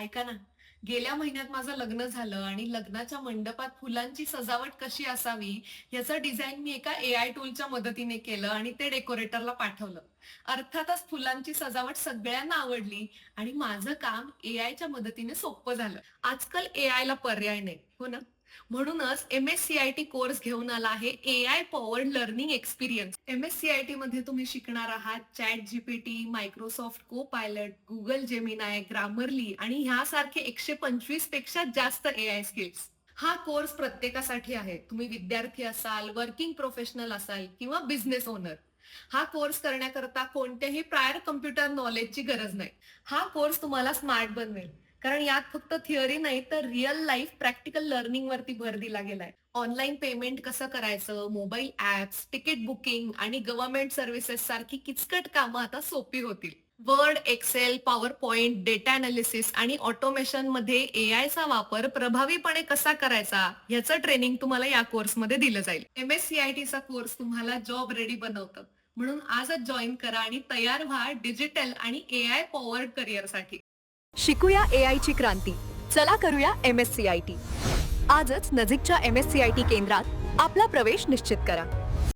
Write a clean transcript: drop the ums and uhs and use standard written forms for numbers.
ऐका ना, गेल्या महिन्यात माझं लग्न झालं आणि लग्नाच्या मंडपात फुलांची सजावट कशी असावी याचं डिझाईन मी एका एआय टूलच्या मदतीने केलं आणि ते डेकोरेटरला पाठवलं. अर्थातच फुलांची सजावट सगळ्यांना आवडली आणि माझं काम एआयच्या मदतीने सोपं झालं. आजकाल एआयला पर्याय नाही, हो ना? म्हणूनच एम-एस-सी-आय-टी कोर्स घेऊन आला आहे AI powered learning experience. MS-CIT मध्ये तुम्ही शिकणार आहात चॅट जीपीटी, मायक्रोसॉफ्ट को पायलट, गुगल जेमिनाय, ग्रामरली आणि ह्यासारखे 125 पेक्षा जास्त एआय स्किल्स. हा कोर्स प्रत्येकासाठी आहे. तुम्ही विद्यार्थी असाल, वर्किंग प्रोफेशनल असाल किंवा बिझनेस ओनर. हा कोर्स करण्याकरता कोणत्याही प्रायर कम्प्युटर नॉलेजची गरज नाही. हा कोर्स तुम्हाला स्मार्ट बनवेल. कारण यात फक्त थिअरी नाही तर रिअल लाईफ प्रॅक्टिकल लर्निंग वरती भर दिला गेलाय. ऑनलाईन पेमेंट कसं करायचं, मोबाईल ऍप्स, तिकीट बुकिंग आणि गव्हर्नमेंट सर्व्हिसेस सारखी किचकट कामं आता सोपी होतील. Word, Excel, PowerPoint, data analysis आणि ऑटोमेशन मध्ये एआयचा वापर प्रभावीपणे कसा करायचा ह्याचं ट्रेनिंग तुम्हाला या कोर्समध्ये दिलं जाईल. एम-एस-सी-आय-टी चा कोर्स तुम्हाला जॉब रेडी बनवतं. म्हणून आजच जॉईन करा आणि तयार व्हा डिजिटल आणि एआय पॉवर्ड करिअरसाठी. शिकूया एआय ची क्रांती. चला करूया एम-एस-सी-आय-टी. आजच नजीकच्या एम-एस-सी-आय-टी केंद्रात आपला प्रवेश निश्चित करा.